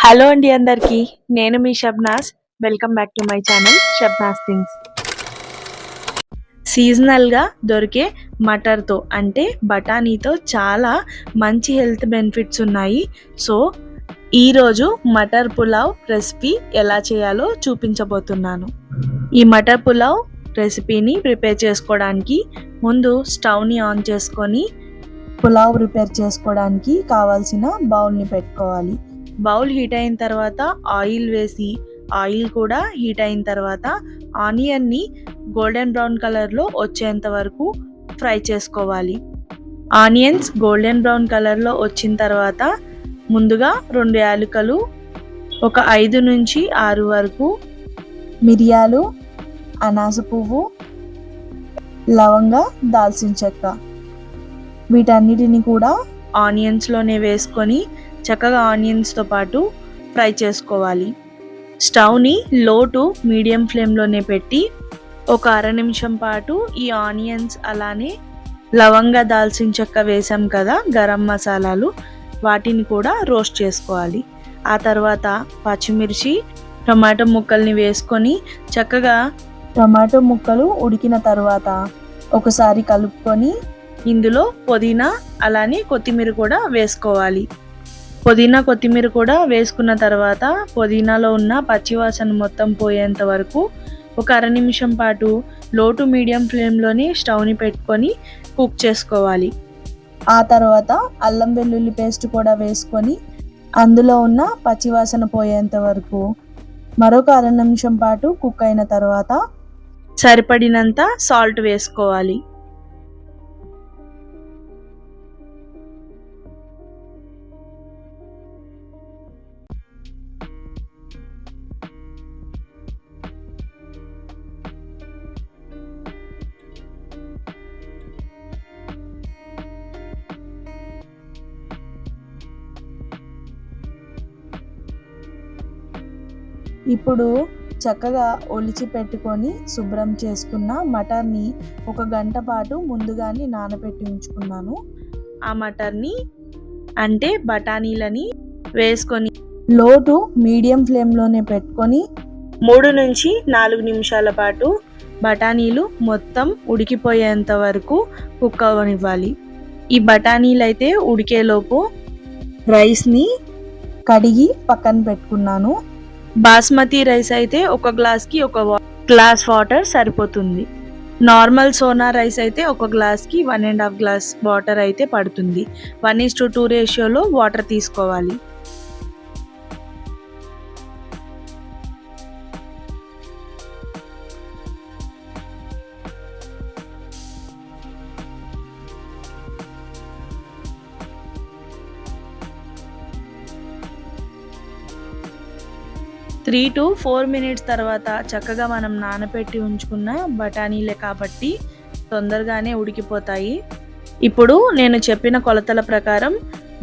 Hello అండి అందరికీ. నేను మీ Shabnaz. Welcome back to my channel Shabnaz things. సీజనల్గా దొరికే మటర్తో అంటే బఠానీతో చాలా మంచి హెల్త్ బెనిఫిట్స్ ఉన్నాయి. సో ఈరోజు మటర్ పులావ్ రెసిపీ ఎలా చేయాలో చూపించబోతున్నాను. ఈ మటర్ పులావ్ రెసిపీని ప్రిపేర్ చేసుకోవడానికి ముందు స్టవ్ని ఆన్ చేసుకొని పులావ్ ప్రిపేర్ చేసుకోవడానికి కావాల్సిన బౌల్ని పెట్టుకోవాలి. బౌల్ హీట్ అయిన తర్వాత ఆయిల్ వేసి ఆయిల్ కూడా హీట్ అయిన తర్వాత ఆనియన్ని గోల్డెన్ బ్రౌన్ కలర్లో వచ్చేంత వరకు ఫ్రై చేసుకోవాలి. ఆనియన్స్ గోల్డెన్ బ్రౌన్ కలర్లో వచ్చిన తర్వాత ముందుగా 2 యాలకులు, ఒక 5 నుంచి 6 వరకు మిరియాలు, అనాస పువ్వు, లవంగ, దాల్చిన చెక్క వీటన్నిటిని కూడా ఆనియన్స్లోనే వేసుకొని చక్కగా ఆనియన్స్తో పాటు ఫ్రై చేసుకోవాలి. స్టవ్ని లో టు మీడియం ఫ్లేమ్లోనే పెట్టి ఒక అర నిమిషం పాటు ఈ ఆనియన్స్ అలానే లవంగ, దాల్చిన చెక్క వేసాం కదా గరం మసాలాలు, వాటిని కూడా రోస్ట్ చేసుకోవాలి. ఆ తర్వాత పచ్చిమిర్చి, టమాటో ముక్కల్ని వేసుకొని చక్కగా టమాటో ముక్కలు ఉడికిన తర్వాత ఒకసారి కలుపుకొని ఇందులో పుదీనా అలానే కొత్తిమీర కూడా వేసుకోవాలి. పుదీనా కొత్తిమీర కూడా వేసుకున్న తర్వాత పుదీనాలో ఉన్న పచ్చివాసన మొత్తం పోయేంత వరకు ఒక అర నిమిషం పాటు లో టు మీడియం ఫ్లేమ్లోని స్టవ్ని పెట్టుకొని కుక్ చేసుకోవాలి. ఆ తర్వాత అల్లం వెల్లుల్లి పేస్ట్ కూడా వేసుకొని అందులో ఉన్న పచ్చివాసన పోయేంత వరకు మరొక అర నిమిషం పాటు కుక్ అయిన తర్వాత సరిపడినంత సాల్ట్ వేసుకోవాలి. ఇప్పుడు చక్కగా ఒలిచి పెట్టుకొని శుభ్రం చేసుకున్న మటర్ని 1 గంట పాటు ముందుగానే నానబెట్టి ఉంచుకున్నాను. ఆ మటర్ని అంటే బఠానీలని వేసుకొని లో టు మీడియం ఫ్లేమ్లోనే పెట్టుకొని 3 నుంచి 4 నిమిషాల పాటు బఠానీలు మొత్తం ఉడికిపోయేంత వరకు కుక్ అవ్వనివ్వాలి. ఈ బఠానీలు అయితే ఉడికేలోపు రైస్ని కడిగి పక్కన పెట్టుకున్నాను. బాస్మతి రైస్ అయితే 1 గ్లాస్కి 1 గ్లాస్ వాటర్ సరిపోతుంది. నార్మల్ సోనా రైస్ అయితే 1 గ్లాస్కి 1.5 గ్లాస్ వాటర్ అయితే పడుతుంది. 1:2 రేషియోలో వాటర్ తీసుకోవాలి. త్రీ టు 4 మినిట్స్ తర్వాత చక్కగా మనం నానబెట్టి ఉంచుకున్న బఠానీలే కాబట్టి తొందరగానే ఉడికిపోతాయి. ఇప్పుడు నేను చెప్పిన కొలతల ప్రకారం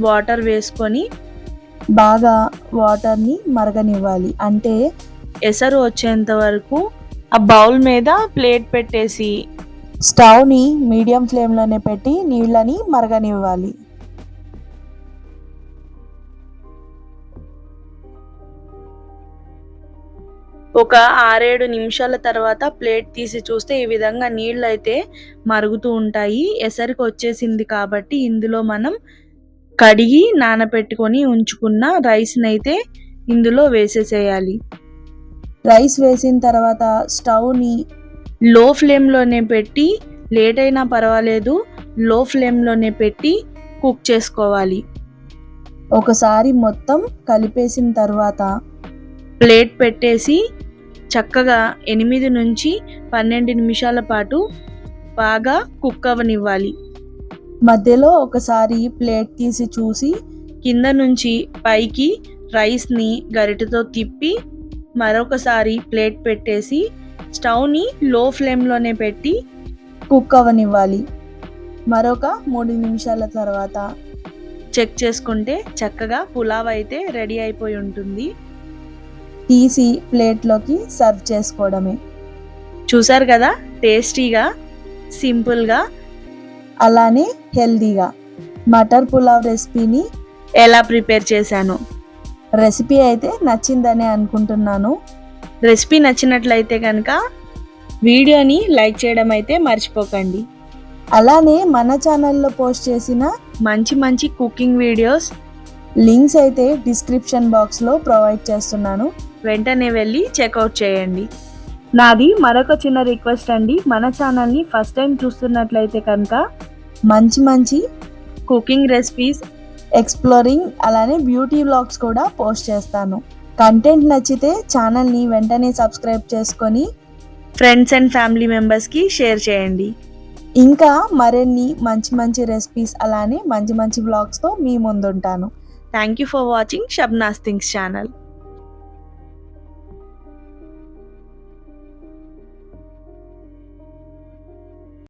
వాటర్ వేసుకొని బాగా వాటర్ని మరగనివ్వాలి. అంటే ఎసరు వచ్చేంత వరకు ఆ బౌల్ మీద ప్లేట్ పెట్టేసి స్టవ్ని మీడియం ఫ్లేమ్లోనే పెట్టి నీళ్ళని మరగనివ్వాలి. ఒక 6-7 నిమిషాల తర్వాత ప్లేట్ తీసి చూస్తే ఈ విధంగా నీళ్ళు అయితే మరుగుతూ ఉంటాయి. ఎసరికి వచ్చేసింది కాబట్టి ఇందులో మనం కడిగి నానబెట్టుకొని ఉంచుకున్న రైస్ని అయితే ఇందులో వేసేసేయాలి. రైస్ వేసిన తర్వాత స్టవ్ని లో ఫ్లేమ్లోనే పెట్టి లేట్ అయినా పర్వాలేదు లో ఫ్లేమ్లోనే పెట్టి కుక్ చేసుకోవాలి. ఒకసారి మొత్తం కలిపేసిన తర్వాత ప్లేట్ పెట్టేసి చక్కగా 8 నుంచి 12 నిమిషాల పాటు బాగా కుక్ అవ్వనివ్వాలి. మధ్యలో ఒకసారి ప్లేట్ తీసి చూసి కింద నుంచి పైకి రైస్ని గరిటెతో తిప్పి మరొకసారి ప్లేట్ పెట్టేసి స్టవ్ని లో ఫ్లేమ్లోనే పెట్టి కుక్ అవ్వనివ్వాలి. మరొక 3 నిమిషాల తర్వాత చెక్ చేసుకుంటే చక్కగా పులావ్ అయితే రెడీ అయిపోయి ఉంటుంది. తీసి ప్లేట్లోకి సర్వ్ చేసుకోవడమే. చూసారు కదా టేస్టీగా, సింపుల్గా అలానే హెల్దీగా మటర్ పులావ్ రెసిపీని ఎలా ప్రిపేర్ చేశాను. రెసిపీ అయితే నచ్చిందని అనుకుంటున్నాను. రెసిపీ నచ్చినట్లయితే కనుక వీడియోని లైక్ చేయడం అయితే మర్చిపోకండి. అలానే మన ఛానల్లో పోస్ట్ చేసిన మంచి మంచి కుకింగ్ వీడియోస్ లింక్స్ అయితే డిస్క్రిప్షన్ బాక్స్లో ప్రొవైడ్ చేస్తున్నాను. వెంటనే వెళ్ళి చెక్అవుట్ చేయండి. నాది మరొక చిన్న రిక్వెస్ట్ అండి, మన ఛానల్ని ఫస్ట్ టైం చూస్తున్నట్లయితే కనుక మంచి మంచి కుకింగ్ రెసిపీస్, ఎక్స్ప్లోరింగ్ అలానే బ్యూటీ వ్లాగ్స్ కూడా పోస్ట్ చేస్తాను. కంటెంట్ నచ్చితే ఛానల్ని వెంటనే సబ్స్క్రైబ్ చేసుకొని ఫ్రెండ్స్ అండ్ ఫ్యామిలీ మెంబర్స్కి షేర్ చేయండి. ఇంకా మరిన్ని మంచి మంచి రెసిపీస్ అలానే మంచి మంచి వ్లాగ్స్తో మీ ముందుంటాను. Thank you for watching Shabnaz things channel.